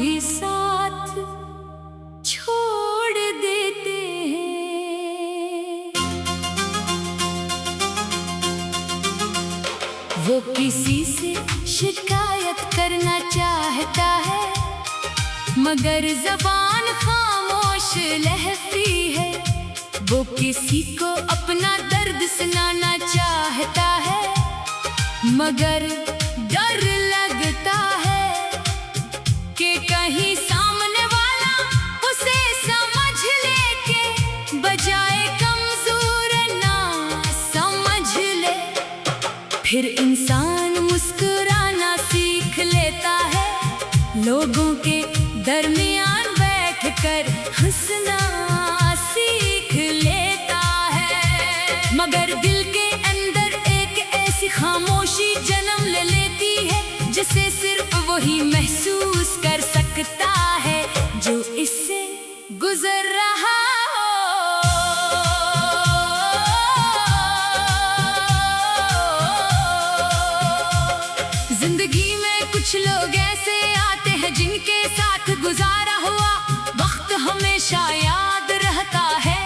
भी साथ छोड़ देते हैं। वो किसी से शिकायत करना चाहता है, मगर ज़बान खामोश रहती है। वो किसी को अपना दर्द सुनाना चाहता है, मगर डर लगता है कि कहीं सामने वाला उसे समझ ले के बजाय कमजोर ना समझ ले। फिर इंसान मुस्कुराना सीख लेता है, लोगों के दरमियान बैठकर हंसना सीख लेता है। मगर दिल के अंदर एक ऐसी खामोशी जन्म ले लेती है, जिसे सिर्फ वही महसूस कर सकता है जो इससे गुजर रहा हो। जिंदगी में कुछ लोग ऐसे आते हैं जिनके साथ गुजारा हुआ वक्त हमेशा याद रहता है।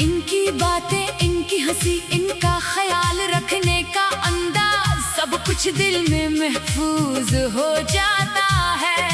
इनकी बातें, इनकी हंसी, इनका ख्याल रखने का अंदाज, सब कुछ दिल में महफूज हो जाता है।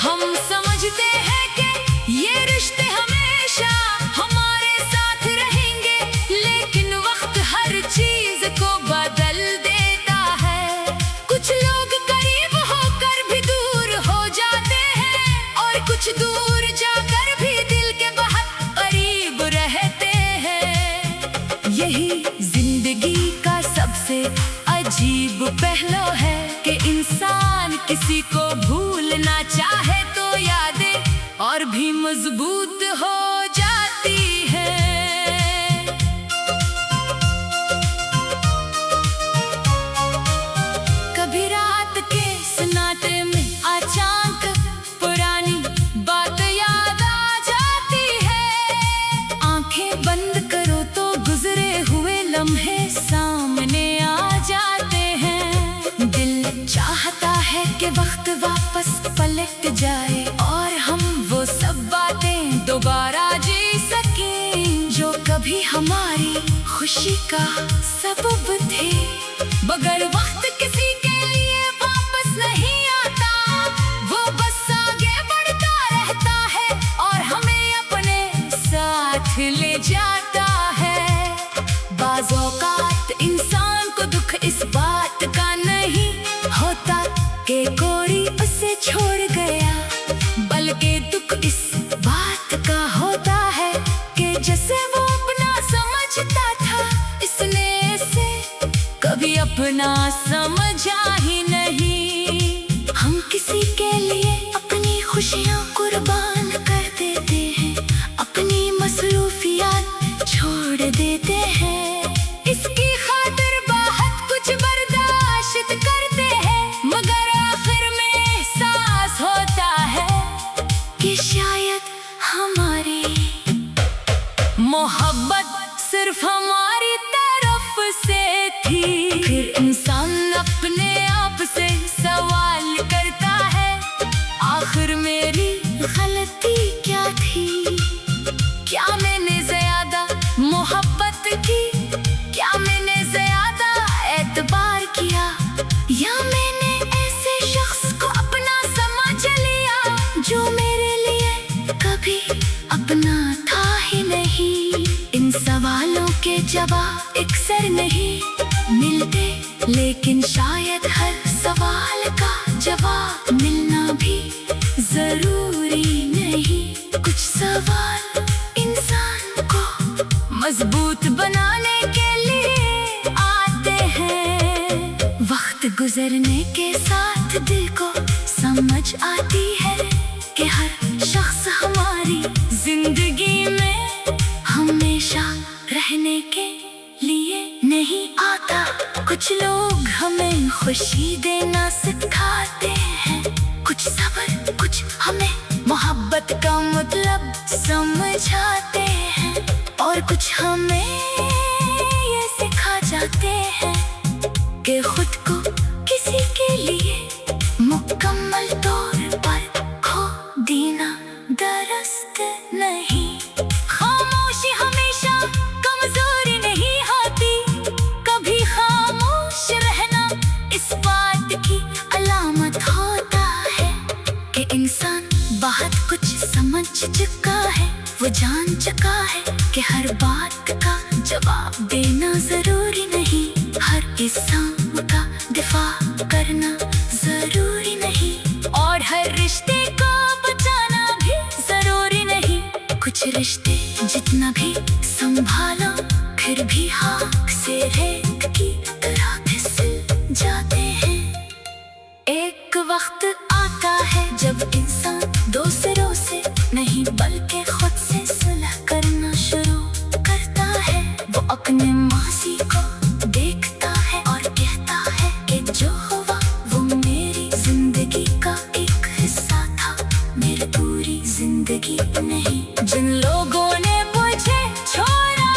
हम समझते हैं कि ये रिश्ते हमेशा हमारे साथ रहेंगे, लेकिन वक्त हर चीज को बदल देता है। कुछ लोग करीब होकर भी दूर हो जाते हैं, और कुछ दूर जाकर भी दिल के बहुत करीब रहते हैं। यही जिंदगी का सबसे अजीब पहलू है कि इंसान किसी को भूलना चाहे तो यादें और भी मजबूत हो जाती है। कभी रात के सन्नाटे में अचानक पुरानी बात याद आ जाती है। आंखें बंद करो तो गुजरे हुए लम्हे सामने आ जाते हैं। दिल चाहता है कि वक्त वापस पलट जाए और हम वो सब बातें दोबारा जी सकें जो कभी हमारी खुशी का सबब थे। मगर वक्त किसी के लिए वापस नहीं आता, वो बस आगे बढ़ता रहता है और हमें अपने साथ ले जाता है। बाज़ औक़ात इंसान को दुख इस बात का नहीं होता कि कोई उसे छोड़ गया, बल्कि दुख इस बात का होता है कि जैसे वो अपना समझता था, इसने इसे कभी अपना समझा ही नहीं। हम किसी के लिए अपनी खुशियाँ कुर्बान कर देते हैं, अपनी मसरूफियात छोड़ देते हैं। इसकी खातिर बहुत कुछ बर्दाश्त करते हैं, मगर आखिर में एहसास होता है कि शायद हमारी मोहब्बत सिर्फ हमारी तरफ से थी। फिर इंसान अपने आप से सवाल करता है, आखिर मेरी गलती क्या थी? क्या मैंने ज्यादा मोहब्बत की? क्या मैंने ज्यादा एतबार किया? या मैंने ऐसे शख्स को अपना समझ लिया जो मेरे लिए कभी अपना था ही नहीं? इन सवालों के जवाब अक्सर नहीं मिलते, लेकिन शायद हर सवाल का जवाब मिलना भी जरूरी नहीं। कुछ सवाल इंसान को मजबूत बनाने के लिए आते हैं। वक्त गुजरने के साथ दिल को समझ आती है कि हर शख्स हमारी जिंदगी में हमेशा रहने के लिए नहीं आता। कुछ लोग हमें खुशी देना सिखाते हैं, कुछ सब्र, कुछ हमें मोहब्बत का मतलब समझाते हैं, और कुछ हमें ये सिखा जाते हैं कि खुद को किसी के लिए मुकम्मल तौर समझ चुका है, वो जान चुका है कि हर बात का जवाब देना जरूरी नहीं, हर इंसान का दिफा करना जरूरी नहीं, और हर रिश्ते को बचाना भी जरूरी नहीं। कुछ रिश्ते जितना भी संभालो फिर भी हाथ से रेत की तरह फिसल जाते हैं। एक वक्त आता है जब इंसान दूसरों से नहीं बल्कि खुद से सुलह करना शुरू करता है। वो अपने माजी को देखता है और कहता है कि जो हुआ वो मेरी जिंदगी का एक हिस्सा था, मेरी पूरी जिंदगी नहीं। जिन लोगों ने मुझे छोड़ा,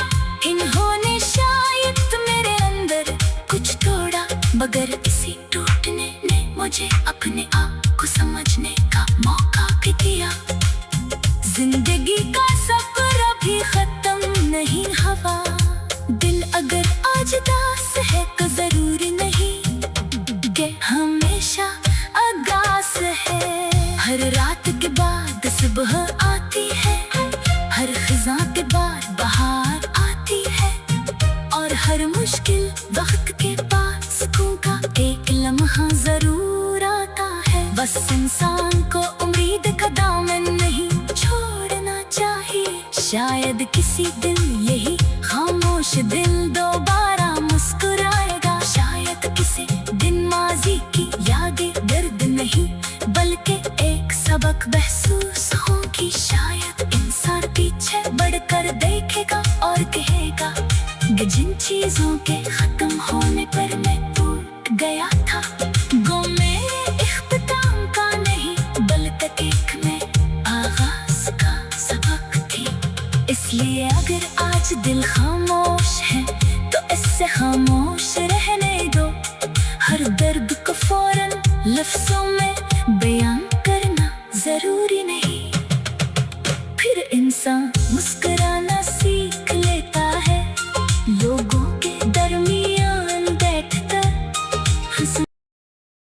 इन्होंने शायद मेरे अंदर कुछ तोड़ा, मगर इसी टूटने ने मुझे अपने आप को समझने का मौका भी दिया। जिंदगी का सफर अभी खत्म नहीं हुआ, दिल अगर आज उदास है तो जरूरी नहीं कि हमेशा आगाज है। हर रात के बाद सुबह आती है, हर खिज़ां के बाद बहार आती है, और हर मुश्किल वक्त के बाद सुकून का एक लम्हा जरूर आता है। बस इंसान को उम्मीद का दामन नहीं छोड़ना चाहिए, शायद किसी दिन यही खामोश दिल दोबारा मुस्कुराएगा, शायद किसी दिन माजी की यादें दर्द नहीं बल्कि एक सबक महसूस होगी, शायद इंसान पीछे बढ़कर देखेगा और कहेगा कि जिन चीजों के खत्म होने पर मैं टूट गया था, वो मेरे इख्तिताम का नहीं बल्कि एक में आगाज का सबक थी। इसलिए अगर आज दिल खामोश है तो इससे खामोश रहने दो, हर दर्द को फौरन लफ्जों में